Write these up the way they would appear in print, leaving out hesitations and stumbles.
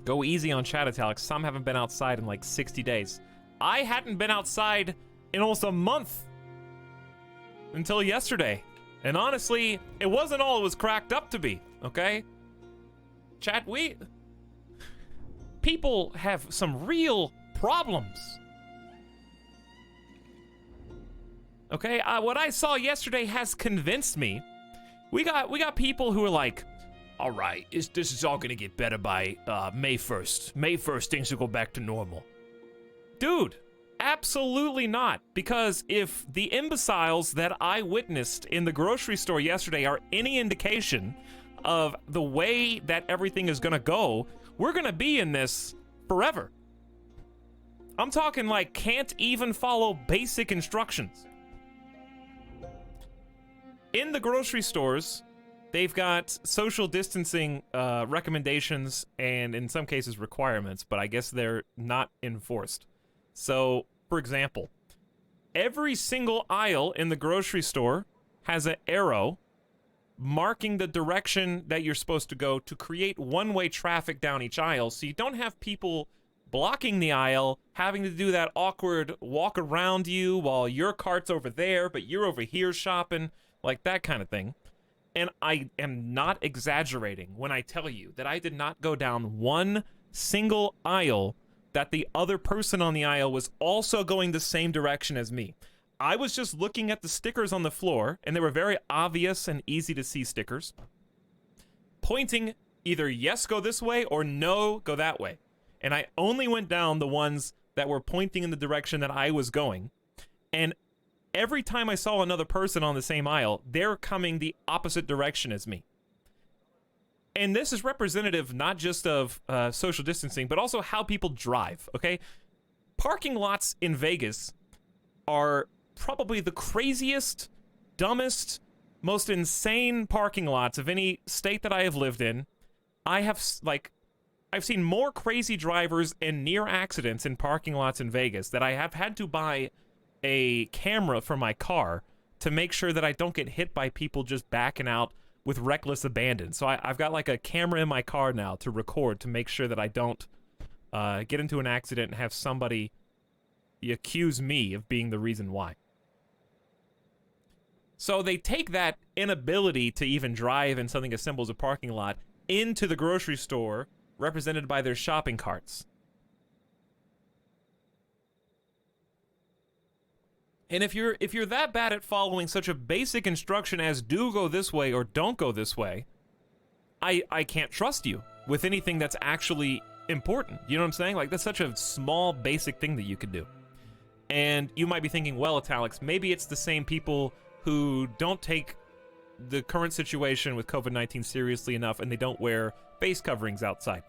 Go easy on chat, Etalyx. Some haven't been outside in like 60 days. I hadn't been outside in almost a month until yesterday. And honestly, it wasn't all it was cracked up to be, okay? Chat, people have some real problems. Okay, what I saw yesterday has convinced me. We got people who are like, all right, this is all gonna get better by May 1st. May 1st, things will go back to normal. Dude, absolutely not. Because if the imbeciles that I witnessed in the grocery store yesterday are any indication of the way that everything is gonna go, we're gonna be in this forever. I'm talking like can't even follow basic instructions. In the grocery stores, they've got social distancing recommendations and in some cases requirements, but I guess they're not enforced. So, for example, every single aisle in the grocery store has an arrow marking the direction that you're supposed to go to create one-way traffic down each aisle, so you don't have people blocking the aisle, having to do that awkward walk around you while your cart's over there, but you're over here shopping, like that kind of thing. And I am not exaggerating when I tell you that I did not go down one single aisle that the other person on the aisle was also going the same direction as me. I was just looking at the stickers on the floor, and they were very obvious and easy to see stickers, pointing either yes, go this way, or no, go that way. And I only went down the ones that were pointing in the direction that I was going. And every time I saw another person on the same aisle, they're coming the opposite direction as me. And this is representative not just of social distancing, but also how people drive, okay? Parking lots in Vegas are probably the craziest, dumbest, most insane parking lots of any state that I have lived in. I've seen more crazy drivers and near accidents in parking lots in Vegas that I have had to buy a camera for my car to make sure that I don't get hit by people just backing out with reckless abandon. So I've got like a camera in my car now to record to make sure that I don't get into an accident and have somebody accuse me of being the reason why. So they take that inability to even drive in something as simple as a parking lot into the grocery store, represented by their shopping carts. And if you're that bad at following such a basic instruction as do go this way or don't go this way, I can't trust you with anything that's actually important. You know what I'm saying? Like, that's such a small, basic thing that you could do. And you might be thinking, well, Etalyx, maybe it's the same people who don't take the current situation with COVID-19 seriously enough and they don't wear face coverings outside.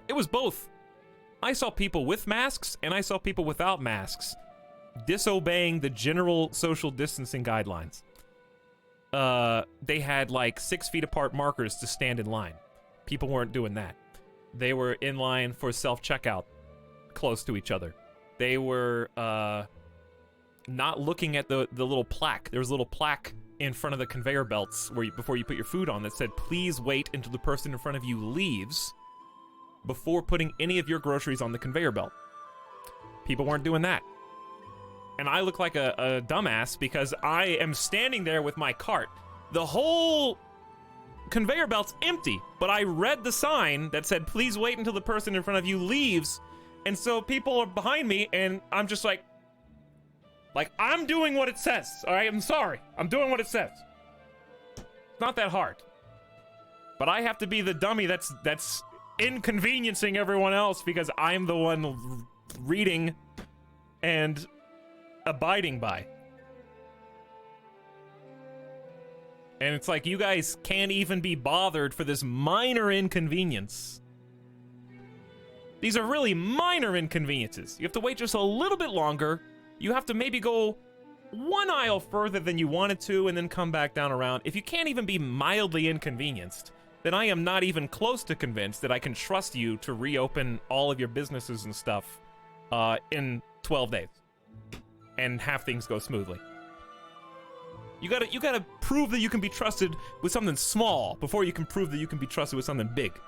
It was both. I saw people with masks and I saw people without masks disobeying the general social distancing guidelines. They had like 6 feet apart markers to stand in line. People weren't doing that. They were in line for self-checkout close to each other. They were not looking at the little plaque. There was a little plaque in front of the conveyor belts where before you put your food on that said, please wait until the person in front of you leaves before putting any of your groceries on the conveyor belt. People weren't doing that. And I look like a dumbass because I am standing there with my cart. The whole conveyor belt's empty, but I read the sign that said, please wait until the person in front of you leaves. And so people are behind me, and I'm just like, I'm doing what it says, all right? I'm sorry. I'm doing what it says. It's not that hard. But I have to be the dummy that's inconveniencing everyone else because I'm the one reading and abiding by. And it's like, you guys can't even be bothered for this minor inconvenience. These are really minor inconveniences. You have to wait just a little bit longer. You have to maybe go one aisle further than you wanted to and then come back down around. If you can't even be mildly inconvenienced, then I am not even close to convinced that I can trust you to reopen all of your businesses and stuff in 12 days and have things go smoothly. You gotta prove that you can be trusted with something small before you can prove that you can be trusted with something big.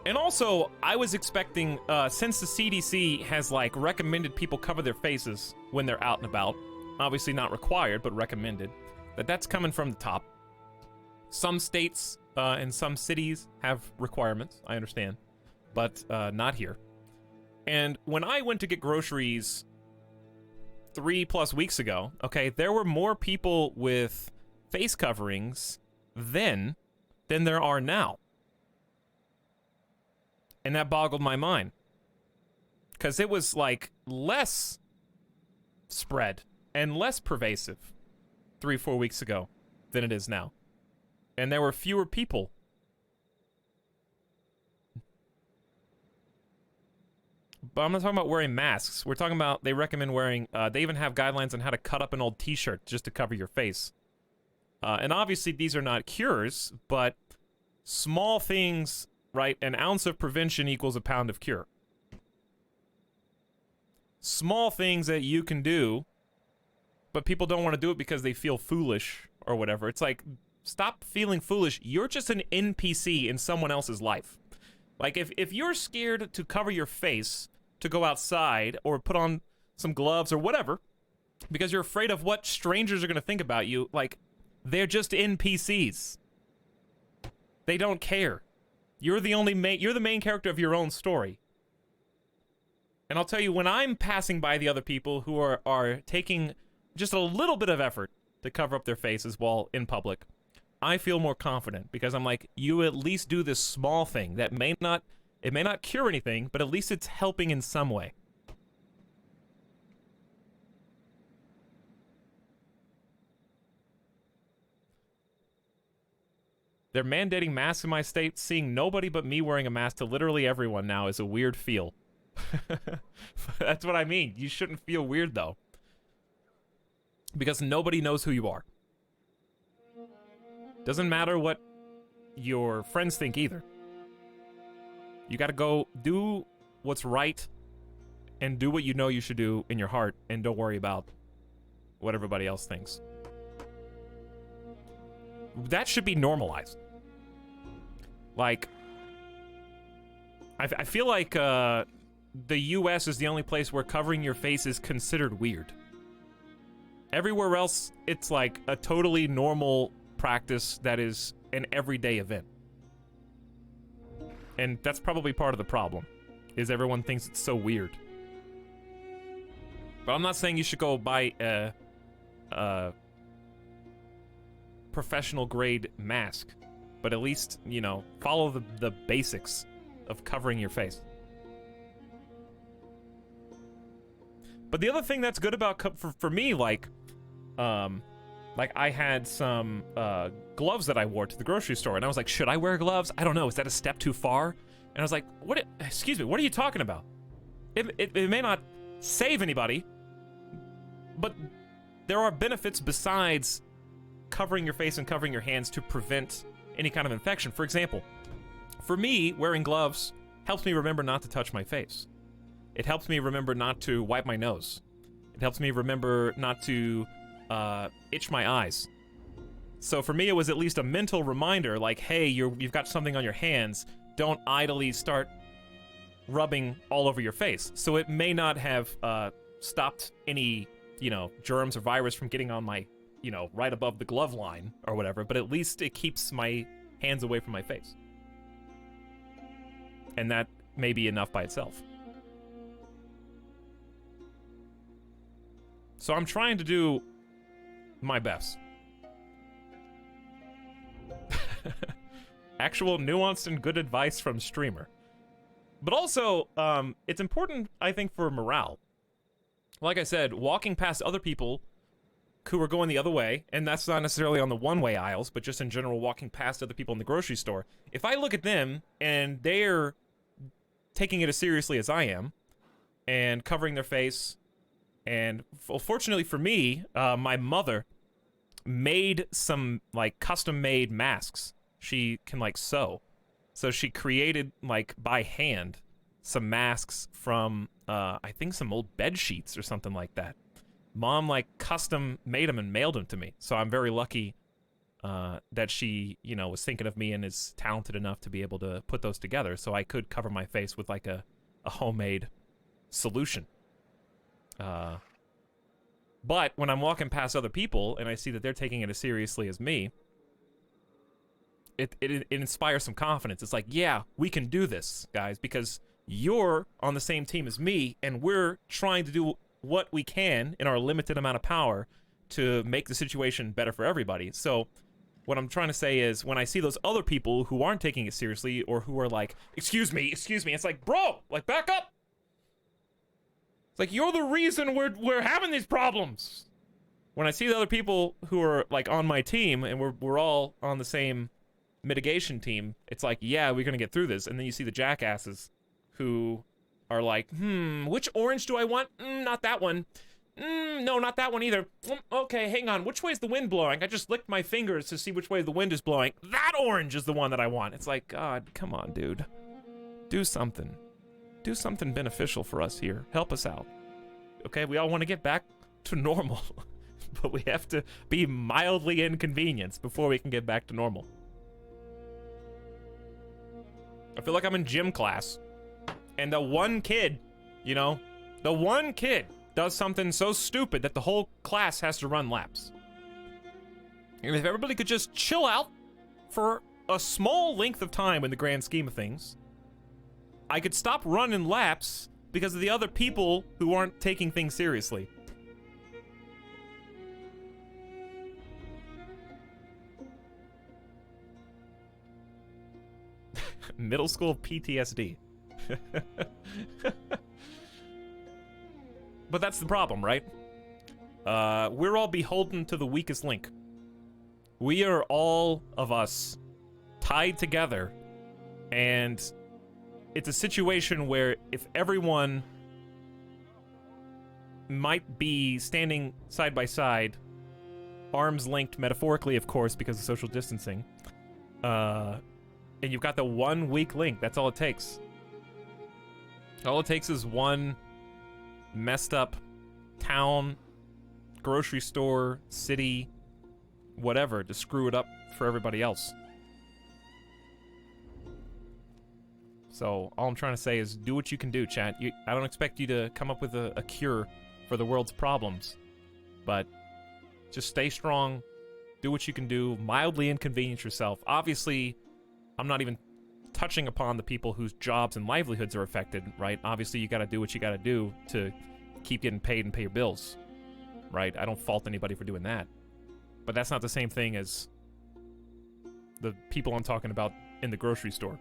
And also, I was expecting, since the CDC has, like, recommended people cover their faces when they're out and about, obviously not required, but recommended, that's coming from the top. Some states and some cities have requirements, I understand, but not here. And when I went to get groceries 3+ weeks ago, okay, there were more people with face coverings then than there are now. And that boggled my mind. Because it was, like, less spread and less pervasive 3-4 weeks ago than it is now. And there were fewer people. But I'm not talking about wearing masks. We're talking about, they recommend wearing, they even have guidelines on how to cut up an old t-shirt just to cover your face. And obviously these are not cures, but small things, right? An ounce of prevention equals a pound of cure. Small things that you can do, but people don't want to do it because they feel foolish or whatever. It's like, stop feeling foolish. You're just an NPC in someone else's life. Like, if you're scared to cover your face to go outside or put on some gloves or whatever, because you're afraid of what strangers are going to think about you, like, they're just NPCs. They don't care. You're the main character of your own story. And I'll tell you, when I'm passing by the other people who are taking just a little bit of effort to cover up their faces while in public, I feel more confident because I'm like, you at least do this small thing that may not cure anything, but at least it's helping in some way. They're mandating masks in my state. Seeing nobody but me wearing a mask to literally everyone now is a weird feel. That's what I mean. You shouldn't feel weird, though. Because nobody knows who you are. Doesn't matter what your friends think either. You gotta go do what's right and do what you know you should do in your heart and don't worry about what everybody else thinks. That should be normalized. Like, I feel like the US is the only place where covering your face is considered weird. Everywhere else, it's like a totally normal practice that is an everyday event. And that's probably part of the problem, is everyone thinks it's so weird. But I'm not saying you should go buy a professional grade mask, but at least, you know, follow the basics of covering your face. But the other thing that's good about for me, like I had some gloves that I wore to the grocery store, and I was like, should I wear gloves? I don't know. Is that a step too far? And I was like, excuse me, what are you talking about? It may not save anybody, but there are benefits besides covering your face and covering your hands to prevent any kind of infection. For example, for me, wearing gloves helps me remember not to touch my face. It helps me remember not to wipe my nose. It helps me remember not to itch my eyes. So for me, it was at least a mental reminder, like, hey, you've got something on your hands. Don't idly start rubbing all over your face. So it may not have stopped any, you know, germs or virus from getting on my, you know, right above the glove line or whatever, but at least it keeps my hands away from my face. And that may be enough by itself. So I'm trying to do my best. Actual nuanced and good advice from streamer. But also, it's important, I think, for morale. Like I said, walking past other people who are going the other way, and that's not necessarily on the one-way aisles, but just in general walking past other people in the grocery store, if I look at them and they're taking it as seriously as I am, and covering their face, and fortunately for me, my mother made some, like, custom-made masks. She can, like, sew. So she created, like, by hand, some masks from, I think some old bed sheets or something like that. Mom, like, custom made them and mailed them to me. So I'm very lucky that she, you know, was thinking of me and is talented enough to be able to put those together, so I could cover my face with like a homemade solution. But when I'm walking past other people and I see that they're taking it as seriously as me, it inspires some confidence. It's like, yeah, we can do this, guys, because you're on the same team as me, and we're trying to do what we can in our limited amount of power to make the situation better for everybody. So what I'm trying to say is, when I see those other people who aren't taking it seriously, or who are like, excuse me, it's like, bro, like, back up. It's like, you're the reason we're having these problems. When I see the other people who are like on my team, and we're all on the same mitigation team, it's like, yeah, we're gonna get through this. And then you see the jackasses who are like, which orange do I want? Not that one. No, not that one either. Okay, hang on. Which way is the wind blowing? I just licked my fingers to see which way the wind is blowing. That orange is the one that I want. It's like, God, come on, dude. Do something. Do something beneficial for us here. Help us out. Okay, we all want to get back to normal. But we have to be mildly inconvenienced before we can get back to normal. I feel like I'm in gym class. And the one kid, you know, the one kid does something so stupid that the whole class has to run laps. And if everybody could just chill out for a small length of time in the grand scheme of things, I could stop running laps because of the other people who aren't taking things seriously. Middle school PTSD. But that's the problem, right? We're all beholden to the weakest link. We are, all of us, tied together, and it's a situation where if everyone might be standing side by side, arms linked metaphorically, of course, because of social distancing, and you've got the one weak link, that's all it takes. All it takes is one messed up town, grocery store, city, whatever, to screw it up for everybody else. So all I'm trying to say is, do what you can do, chat. I don't expect you to come up with a cure for the world's problems, but just stay strong, do what you can do, mildly inconvenience yourself. Obviously, I'm not even touching upon the people whose jobs and livelihoods are affected, right? Obviously, you gotta do what you gotta do to keep getting paid and pay your bills, right? I don't fault anybody for doing that. But that's not the same thing as the people I'm talking about in the grocery store,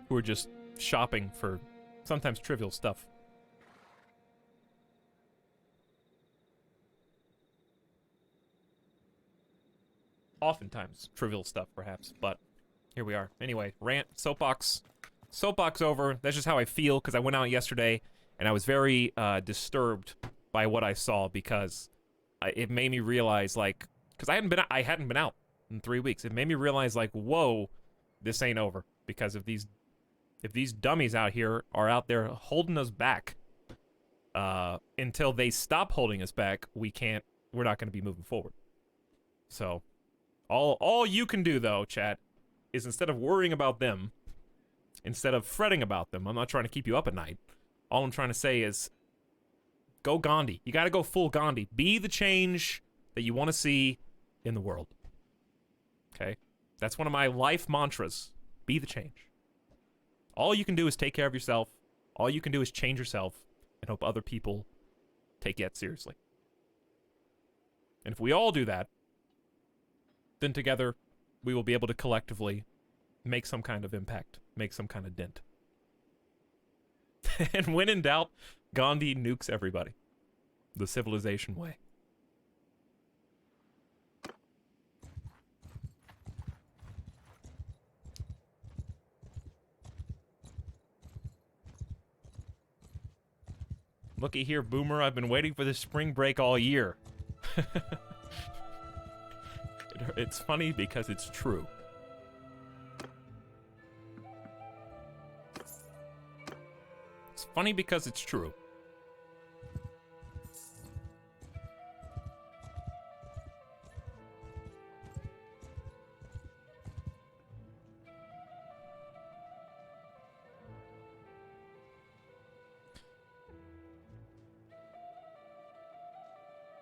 who are just shopping for sometimes trivial stuff. Oftentimes trivial stuff, perhaps, but here we are. Anyway, rant, soapbox over. That's just how I feel, because I went out yesterday and I was very disturbed by what I saw, because it made me realize, like, because I hadn't been out in 3 weeks. It made me realize, like, whoa, this ain't over, because if these dummies out here are out there holding us back, until they stop holding us back, we're not going to be moving forward. So all you can do, though, chat, is instead of worrying about them, instead of fretting about them, I'm not trying to keep you up at night. All I'm trying to say is, go Gandhi. You got to go full Gandhi. Be the change that you want to see in the world. Okay? That's one of my life mantras. Be the change. All you can do is take care of yourself. All you can do is change yourself and hope other people take it seriously. And if we all do that, then together we will be able to collectively make some kind of impact, make some kind of dent. And when in doubt, Gandhi nukes everybody. The civilization way. Looky here, Boomer, I've been waiting for this spring break all year. It's funny because it's true. It's funny because it's true.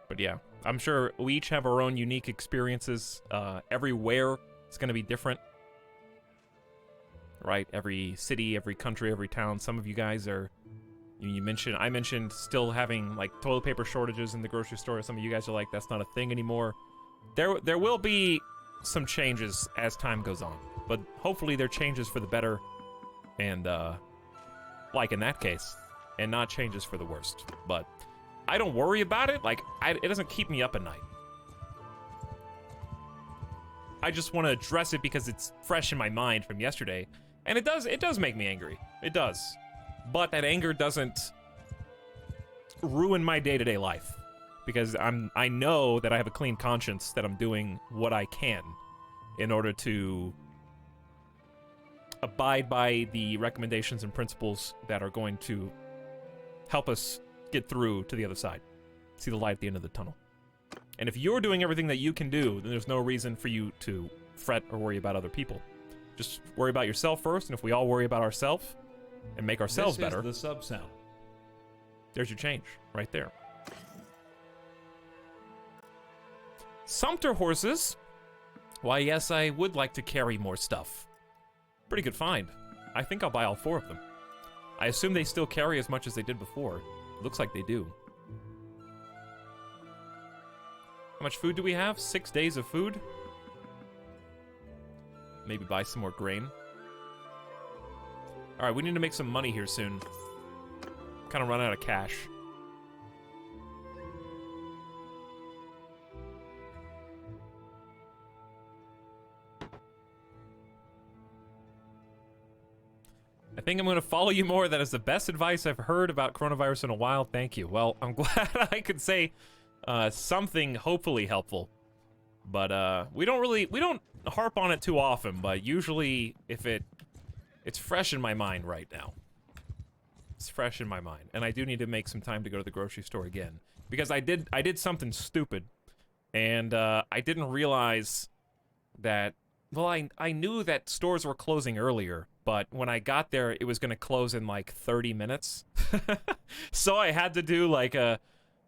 But yeah, I'm sure we each have our own unique experiences. Everywhere is going to be different. Right? Every city, every country, every town. Some of you guys are... I mentioned still having, like, toilet paper shortages in the grocery store. Some of you guys are like, that's not a thing anymore. There will be some changes as time goes on. But hopefully they're changes for the better. And, like in that case. And not changes for the worst. But... I don't worry about it. Like, it doesn't keep me up at night. I just want to address it because it's fresh in my mind from yesterday. And it does make me angry. It does. But that anger doesn't ruin my day-to-day life. Because I know that I have a clean conscience, that I'm doing what I can in order to abide by the recommendations and principles that are going to help us get through to the other side. See the light at the end of the tunnel. And if you're doing everything that you can do, then there's no reason for you to fret or worry about other people. Just worry about yourself first, and if we all worry about ourselves and make ourselves better... This is the sub-sound. There's your change, right there. Sumpter horses. Why, yes, I would like to carry more stuff. Pretty good find. I think I'll buy all 4 of them. I assume they still carry as much as they did before. Looks like they do. How much food do we have? 6 days of food? Maybe buy some more grain. Alright, we need to make some money here soon. Kind of run out of cash. I think I'm going to follow you more. That is the best advice I've heard about coronavirus in a while. Thank you. Well, I'm glad I could say something hopefully helpful. But we don't harp on it too often, but usually if it's fresh in my mind right now. It's fresh in my mind. And I do need to make some time to go to the grocery store again. Because I did something stupid. And I didn't realize that... Well, I knew that stores were closing earlier, but when I got there, it was going to close in like 30 minutes. So I had to do like a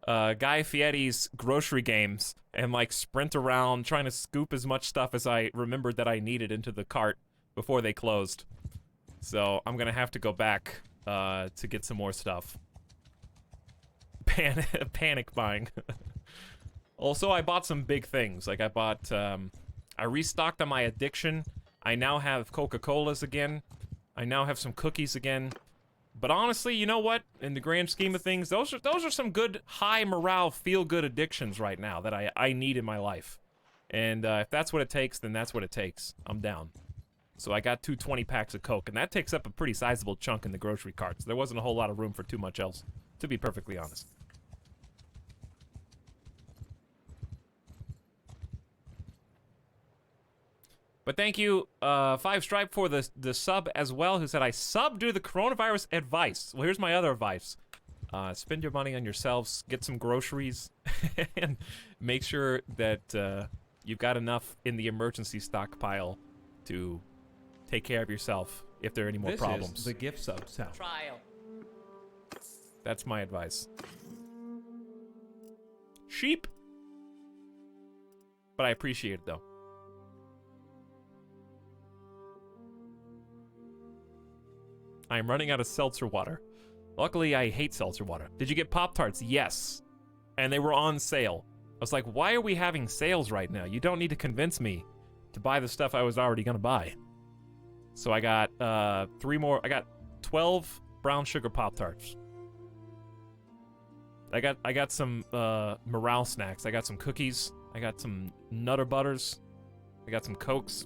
Guy Fieri's grocery games and like sprint around trying to scoop as much stuff as I remembered that I needed into the cart before they closed. So I'm going to have to go back to get some more stuff. Panic buying. Also, I bought some big things. Like I bought... I restocked on my addiction. I now have Coca-Colas again. I now have some cookies again. But honestly, you know what? In the grand scheme of things, those are some good, high morale, feel-good addictions right now that I need in my life. And if that's what it takes, then that's what it takes. I'm down. So I got 2 20-packs of Coke, and that takes up a pretty sizable chunk in the grocery cart. So there wasn't a whole lot of room for too much else, to be perfectly honest. But thank you, 5Stripe, for the sub as well, who said, I sub due to the coronavirus advice. Well, here's my other advice. Spend your money on yourselves, get some groceries, and make sure that you've got enough in the emergency stockpile to take care of yourself if there are any more problems. This is the gift sub sound. Trial. That's my advice. Sheep. But I appreciate it, though. I'm running out of seltzer water. Luckily, I hate seltzer water. Did you get Pop-Tarts? Yes. And they were on sale. I was like, why are we having sales right now? You don't need to convince me to buy the stuff I was already gonna buy. So I got 3 more. I got 12 brown sugar Pop-Tarts. I got some morale snacks. I got some cookies. I got some Nutter Butters. I got some Cokes.